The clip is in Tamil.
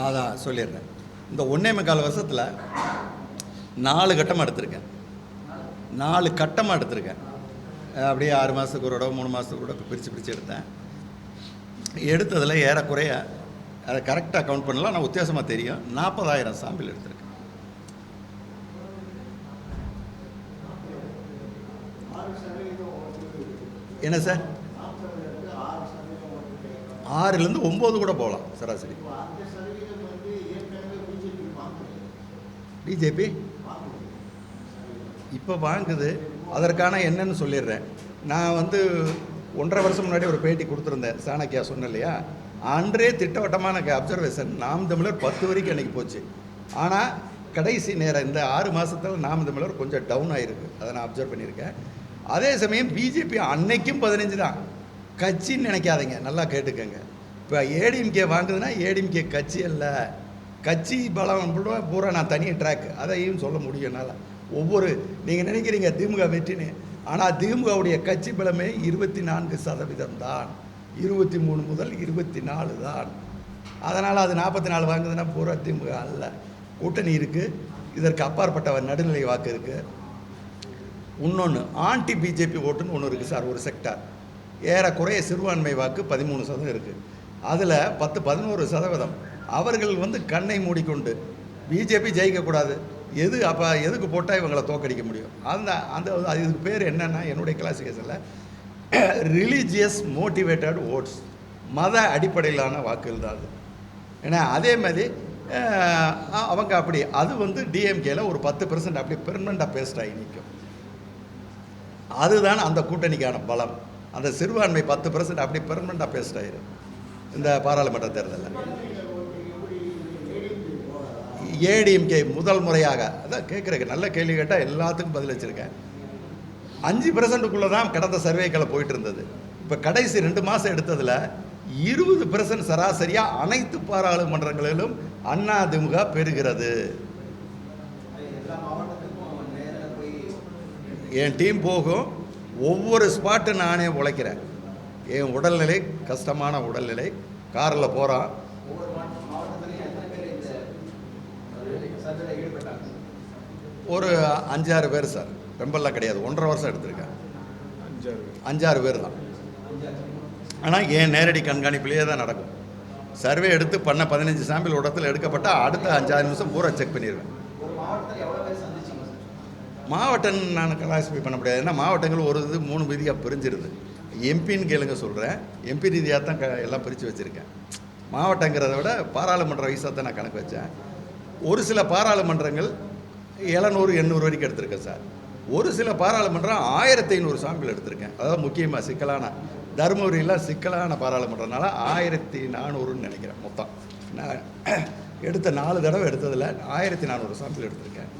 அதான் சொல்லிடுறேன். இந்த 1.25 வருஷத்தில் 4 கட்டமாக எடுத்திருக்கேன். 4 கட்டமாக எடுத்திருக்கேன். அப்படியே 6 மாதத்துக்கு ஒரு தடவை 3 மாதத்துக்கு கூட பிரித்து எடுத்தேன். எடுத்ததில் ஏறக்குறைய அதை கரெக்டாக கவுண்ட் பண்ணலாம், ஆனால் வித்தியாசமாக தெரியும். 40,000 சாம்பிள் எடுத்திருக்கேன். என்ன சார்? 6லேருந்து 9 கூட போகலாம் சராசரி. பிஜேபி இப்போ வாங்குது. அதற்கான என்னன்னு சொல்லிடுறேன். நான் 1.5 வருஷம் முன்னாடி ஒரு பேட்டி கொடுத்துருந்தேன். சாணக்கியா சொன்னேன் இல்லையா, அன்றே திட்டவட்டமான அப்சர்வேஷன் நாம் தமிழர் 10 வரைக்கும் அன்றைக்கி போச்சு. ஆனால் கடைசி நேரம் இந்த 6 மாதத்தில் நாம் தமிழர் கொஞ்சம் டவுன் ஆகிருக்கு. அதை நான் அப்சர்வ் பண்ணியிருக்கேன். அதே சமயம் பிஜேபி அன்னைக்கும் 15 தான். கட்சின்னு நினைக்காதீங்க, நல்லா கேட்டுக்கங்க. இப்போ ஏடிஎம்கே வாங்குதுன்னா ஏடிஎம்கே கட்சி அல்ல, கட்சி பலம் பூரா நான் தனியாக ட்ராக் அதையும் சொல்ல முடியும் என்னால். நீங்கள் நினைக்கிறீங்க திமுக வெற்றின்னு, ஆனால் திமுகவுடைய கட்சி பலமே 24% தான். 23 முதல் 24 தான். அதனால் அது 44 வாங்குதுன்னா பூரா திமுக அல்ல. கூட்டணி இருக்குது, இதற்கு அப்பாற்பட்ட நடுநிலை வாக்கு இருக்குது. இன்னொன்று ஆன்டி பிஜேபி ஓட்டுன்னு ஒன்று இருக்குது சார். ஒரு செக்டார் ஏறக்குறைய சிறுபான்மை வாக்கு 13% இருக்குது. அதில் 10-11% அவர்கள் கண்ணை மூடிக்கொண்டு பிஜேபி ஜெயிக்கக்கூடாது, எதுக்கு போட்டால் இவங்களை தோக்கடிக்க முடியும். இதுக்கு பேர் என்னென்னா, என்னுடைய கிளாசிஃபிகேஷனில் ரிலீஜியஸ் மோட்டிவேட்டட் ஓட்ஸ், மத அடிப்படையிலான வாக்குகள் தான் அது. ஏன்னா அதே மாதிரி அவங்க அப்படி அது டிஎம்கேல ஒரு 10% அப்படி பெர்மனண்ட்டாக பேஸ்ட் ஆகி நிற்கும். அதுதான் அந்த கூட்டணிக்கான பலம். அந்த சிறுபான்மை 10% அப்படி பெர்மனண்ட்டாக பேஸ்ட் ஆகிடும். இந்த பாராளுமன்ற தேர்தலில் ஏடிஎம்கே முதல் முறையாக, அதான் கேட்குறேன், நல்ல கேள்வி கேட்டால் எல்லாத்துக்கும் பதில் வச்சுருக்கேன். 5%க்குள்ளே தான் கடந்த சர்வேக்களை போயிட்டு இருந்தது. இப்போ கடைசி 2 மாதம் எடுத்ததில் 20% சராசரியாக அனைத்து பாராளுமன்றங்களிலும் அதிமுக பெறுகிறது. என் டீம் போகும், ஒவ்வொரு ஸ்பாட்டு நானே உழைக்கிறேன். என் உடல்நிலை கஷ்டமான உடல்நிலை, காரில் போகிறான். ஒரு 5-6 பேர் சார், ரொம்பலாம் கிடையாது. 1.5 வருஷம் எடுத்திருக்கேன். 5-6 பேர் தான். ஆனால் என் நேரடி கண்காணிப்பிலேயே தான் நடக்கும். சர்வே எடுத்து பண்ண 15 சாம்பிள் இடத்துல எடுக்கப்பட்டால் அடுத்த 5-6 நிமிஷம் பூரா செக் பண்ணிடுவேன். மாவட்டம் நான் கிளாஸிஃபை பண்ண முடியாது. ஏன்னா மாவட்டங்கள் ஒரு 3 விதியாக பிரிஞ்சிருது. எம்பின்னு கேளுங்க சொல்கிறேன். எம்பி ரீதியாக தான் எல்லாம் பிரித்து வச்சுருக்கேன். மாவட்டங்கிறத விட பாராளுமன்ற வயசாக தான் நான் கணக்கு வச்சேன். ஒரு சில பாராளுமன்றங்கள் 700-800 வரைக்கும் எடுத்திருக்கேன் சார். ஒரு சில பாராளுமன்றம் 1500 சாம்பிள் எடுத்திருக்கேன். அதாவது முக்கியமாக சிக்கலான தருமபுரியெலாம் சிக்கலான பாராளுமன்றனால 1400ன்னு நினைக்கிறேன். மொத்தம் நான் எடுத்த 4 தடவை எடுத்ததில் 1400 சாம்பிள் எடுத்திருக்கேன்.